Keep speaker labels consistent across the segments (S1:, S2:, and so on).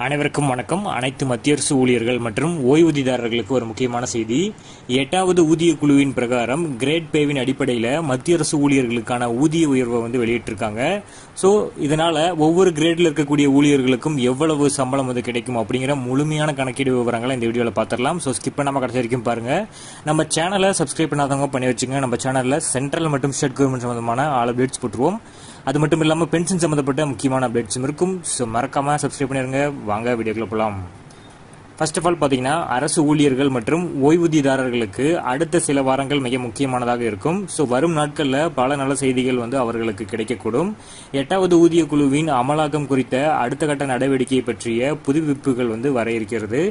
S1: அனைவருக்கும் வணக்கம். அனைத்து மத்திய அரசு ஊழியர்கள் மற்றும் ஓய்வூதியதாரர்களுக்கு ஒரு முக்கியமான செய்தி. 8வது ஊதிய குழுவின் பிரகாரம் கிரேட் பேவின் அடிப்படையில் மத்திய அரசு ஊழியர்களுக்கான ஊதிய உயர்வை வெளியிட்டிருக்காங்க. ஸோ இதனால ஒவ்வொரு கிரேட்ல இருக்கக்கூடிய ஊழியர்களுக்கும் எவ்வளவு சம்பளம் கிடைக்கும் அப்படிங்கிற முழுமையான கணக்கீடு விவரங்களை இந்த வீடியோவில் பார்த்துடலாம். ஸோ ஸ்கிப் பண்ணாம கடைசி வரைக்கும் பாருங்க. நம்ம சேனலை சப்ஸ்கிரைப் பண்ணாதவங்க பண்ணி வச்சுங்க. நம்ம சேனல்ல சென்ட்ரல் மற்றும் ஸ்டேட் கவர்மெண்ட் சம்பந்தமான ஆல் அப்டேட்ஸ் போட்டுருவோம். அது மட்டும் இல்லாமல் பென்ஷன் சம்பந்தப்பட்ட முக்கியமான அப்டேட்ஸும் இருக்கும். ஸோ மறக்காம சப்ஸ்கிரைப் பண்ணிருங்க. வாங்க வீடியோக்குள்ள போகலாம். ஃபர்ஸ்ட் ஆஃப் ஆல் பார்த்தீங்கன்னா, அரசு ஊழியர்கள் மற்றும் ஓய்வூதியதாரர்களுக்கு அடுத்த சில வாரங்கள் மிக முக்கியமானதாக இருக்கும். ஸோ வரும் நாட்களில் பல நல்ல செய்திகள் அவர்களுக்கு கிடைக்கக்கூடும். 8வது ஊதிய குழுவின் அமலாக்கம் குறித்த அடுத்த கட்ட நடவடிக்கையை பற்றிய புதுப்பிப்புகள் வர இருக்கிறது.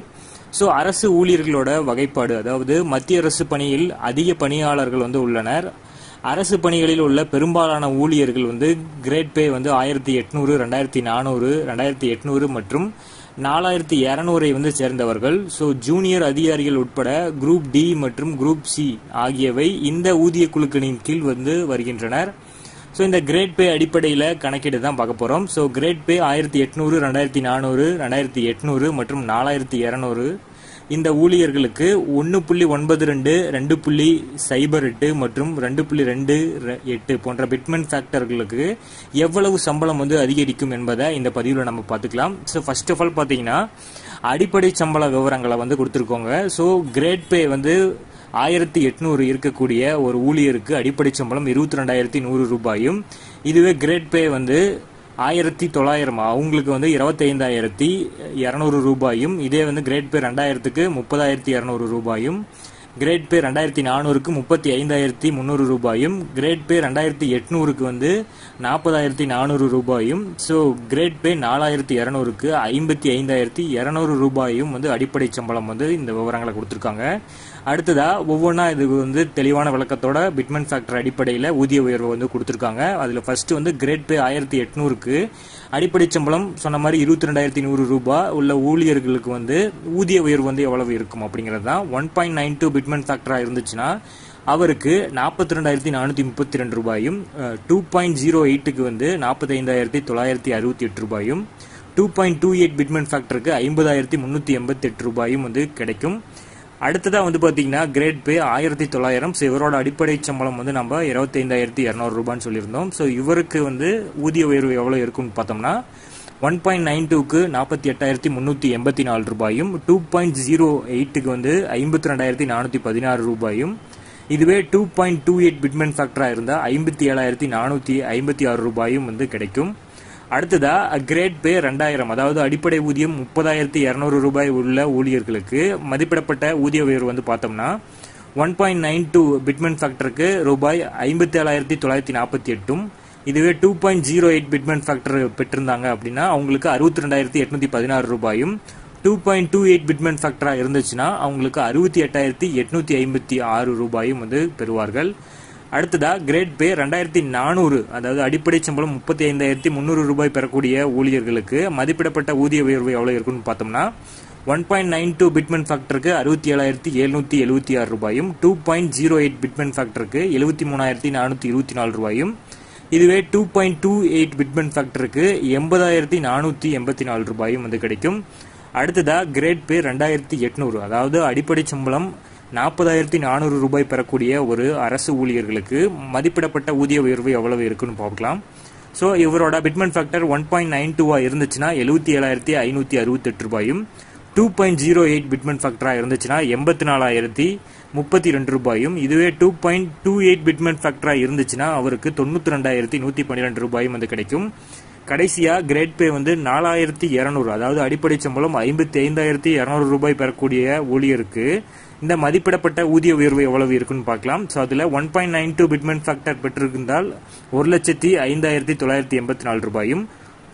S1: ஸோ அரசு ஊழியர்களோட வகைப்பாடு, அதாவது மத்திய அரசு பணியில் அதிக பணியாளர்கள் உள்ளனர். அரசு பணிகளில் உள்ள பெரும்பாலான ஊழியர்கள் கிரேட் பே 1800, 2400, 2800 மற்றும் 4200 சேர்ந்தவர்கள். ஸோ ஜூனியர் அதிகாரிகள் உட்பட குரூப் டி மற்றும் குரூப் சி ஆகியவை இந்த ஊதிய குழுக்களின் கீழ் வருகின்றனர். ஸோ இந்த கிரேட் பே அடிப்படையில் கணக்கீடு தான் பார்க்க போகிறோம். ஸோ கிரேட் பே 1800, 2400, 2800 மற்றும் 4200 இந்த ஊழியர்களுக்கு 1.92, 2.08 மற்றும் 2.28 போன்ற பிட்மென்ட் ஃபேக்டர்களுக்கு எவ்வளவு சம்பளம் அதிகரிக்கும் என்பதை இந்த பதிவில் நம்ம பார்த்துக்கலாம். ஸோ ஃபர்ஸ்ட் ஆஃப் ஆல் பார்த்தீங்கன்னா, அடிப்படை சம்பள விவரங்களை கொடுத்துருக்கோங்க. ஸோ கிரேட் பே 1800 இருக்கக்கூடிய ஒரு ஊழியருக்கு அடிப்படை சம்பளம் 22,100 ரூபாயும், இதுவே கிரேட் பே 1900 அவங்களுக்கு 25,200 ரூபாயும், இதே கிரேட் பே 2000க்கு 30,200 ரூபாயும், கிரேட் பே 2400க்கு 35,300 ரூபாயும், கிரேட் பே 2800க்கு 40,400 ரூபாயும், ஸோ கிரேட் பே 4200க்கு 55,200 ரூபாயும் அடிப்படை சம்பளம் இந்த விவரங்களை கொடுத்துருக்காங்க. அடுத்ததா ஒவ்வொன்றா இது தெளிவான விளக்கத்தோட பிட்மென்ட் ஃபேக்டர் அடிப்படையில் ஊதிய உயர்வு கொடுத்துருக்காங்க. அதில் ஃபர்ஸ்ட் கிரேட் பே 1800க்கு அடிப்படை சம்பளம் சொன்ன மாதிரி 22,100 ரூபாய் உள்ள ஊழியர்களுக்கு ஊதிய உயர்வு எவ்வளவு இருக்கும் அப்படிங்கிறது தான். 1.92 பிட்மென்ட் ஃபேக்டரா இருந்துச்சுன்னா அவருக்கு 42,432 ரூபாயும், 2.08க்கு 45,968 ரூபாயும், 2.28 பிட்மென்ட் ஃபேக்டருக்கு 50,388 ரூபாயும் கிடைக்கும். அடுத்ததா பாத்தீங்கன்னா கிரேட் பே 1900. ஸோ இவரோட அடிப்படை சம்பளம் நம்ம 25,200 ரூபான்னு சொல்லியிருந்தோம். ஸோ இவருக்கு ஊதிய உயர்வு எவ்வளவு இருக்கும்னு பார்த்தோம்னா 1.92க்கு 48,384 ரூபாயும், 2.08க்கு 52,416 ரூபாயும், இதுவே 2.28 பிட்மென்ட் ஃபேக்டரா இருந்தா 57,456 ரூபாயும் கிடைக்கும். அடுத்ததா கிரேட் பே 2000, அதாவது அடிப்படை ஊதியம் 30,200 ரூபாய் உள்ள ஊழியர்களுக்கு மதிப்பிடப்பட்ட ஊதிய உயர்வு பார்த்தோம்னா 1.92 பிட்மென்ட் ஃபேக்டருக்கு ரூபாய் 57,948, இதுவே 2.08 பிட்மென்ட் ஃபேக்டர் பெற்றிருந்தாங்க அப்படின்னா அவங்களுக்கு 62,816 ரூபாயும், 2.28 பிட்மென்ட் ஃபேக்டரா இருந்துச்சுன்னா அவங்களுக்கு 68,856 ரூபாயும் பெறுவார்கள். அடுத்ததா கிரேட் பே 2400, அதாவது அடிப்படை சம்பளம் 35,300 ரூபாய் பெறக்கூடிய ஊழியர்களுக்கு மதிப்பிடப்பட்ட ஊதிய உயர்வு எவ்வளவு இருக்குன்னு பார்த்தோம்னா 1.92 பிட்மென்ட் ஃபேக்டருக்கு 67,776 ரூபாயும், 2.08 பிட்மென்ட் ஃபேக்டருக்கு 73,424 ரூபாயும், இதுவே 2.28 பிட்மென்ட் ஃபேக்டருக்கு 80,484 ரூபாயும் கிடைக்கும். அடுத்ததா கிரேட் பே 2800, அதாவது அடிப்படை சம்பளம் 40,400 ரூபாய் பெறக்கூடிய ஒரு அரசு ஊழியர்களுக்கு மதிப்பிடப்பட்ட ஊதிய உயர்வு எவ்வளவு இருக்குன்னு பார்க்கலாம். ஸோ இவரோட பிட்மென்ட் ஃபேக்டர் 1.92 இருந்துச்சுன்னா 77,568 ரூபாயும், 2.08 பிட்மென்ட் ஃபேக்டரா இருந்துச்சுன்னா 84,032 ரூபாயும், இதுவே 2.28 பிட்மென்ட் ஃபேக்டரா இருந்துச்சுன்னா அவருக்கு 92,112 ரூபாயும் கிடைக்கும். கடைசியா கிரேட் பே 4,200, அதாவது அடிப்படை சம்பளம் 55,200 ரூபாய் பெறக்கூடிய ஊழியருக்கு இந்த மதிப்பிடப்பட்ட ஊதிய உயர்வு எவ்வளவு இருக்குன்னு பார்க்கலாம். ஸோ அதில் 1.92 பிட்மென்ட் ஃபேக்டர் பெற்றிருந்தால் 1,05,984 ரூபாயும்,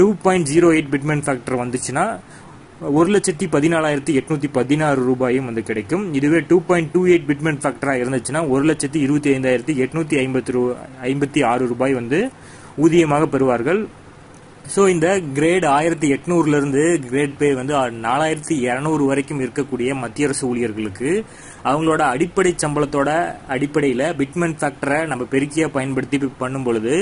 S1: 2.08 பிட்மென்ட் ஃபேக்டர் வந்துச்சுன்னா 1,14,816 ரூபாயும் கிடைக்கும். இதுவே 2.28 பிட்மென்ட் ஃபேக்டரா இருந்துச்சுன்னா 1,25,856 ரூபாய் ஊதியமாக பெறுவார்கள். ஸோ இந்த கிரேட் 1800 கிரேட் பே 4200 வரைக்கும் இருக்கக்கூடிய மத்திய அரசு ஊழியர்களுக்கு அவங்களோட அடிப்படை சம்பளத்தோட அடிப்படையில் பிட்மெண்ட் ஃபேக்டரை நம்ம பெருக்கியாக பயன்படுத்தி பண்ணும் பொழுது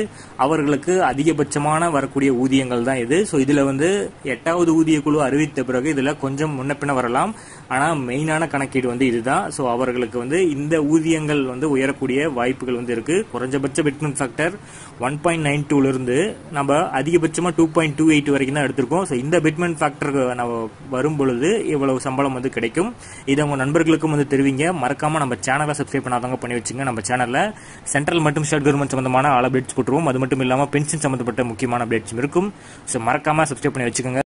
S1: அவர்களுக்கு அதிகபட்சமான வரக்கூடிய ஊதியங்கள் தான் இது. ஸோ இதில் வந்து 8வது ஊதிய குழு அறிவித்த பிறகு இதில் கொஞ்சம் முன்னப்பின வரலாம். ஆனால் மெயினான கணக்கீடு வந்து இதுதான். ஸோ அவர்களுக்கு வந்து இந்த ஊதியங்கள் வந்து உயரக்கூடிய வாய்ப்புகள் வந்து இருக்கு. குறைஞ்சபட்ச பிட்மெண்ட் ஃபேக்டர் 1.92 நம்ம அதிகபட்சமாக 2.28 வரைக்கும் தான் எடுத்திருக்கோம். ஸோ இந்த பிட்மெண்ட் ஃபேக்டர் நம்ம வரும் பொழுது இவ்வளவு சம்பளம் வந்து கிடைக்கும். இதை உங்க நண்பர்களுக்கும் வந்து தெரிவிங்க. மறக்காம நம்ம சேனலை சப்ஸ்கிரைப் பண்ணாதவங்க பண்ணி வச்சுங்க. நம்ம சேனல்ல சென்ட்ரல் மற்றும் ஸ்டேட் கவர்மெண்ட் சம்பந்தமான ஆல் அப்டேட்ஸ் போட்டுருவோம். அது மட்டும் இல்லாமல் பென்ஷன் சம்பந்தப்பட்ட முக்கியமான அப்டேட்ஸும் இருக்கும். ஸோ மறக்காம சப்ஸ்கிரைப் பண்ணி வச்சுக்கோங்க.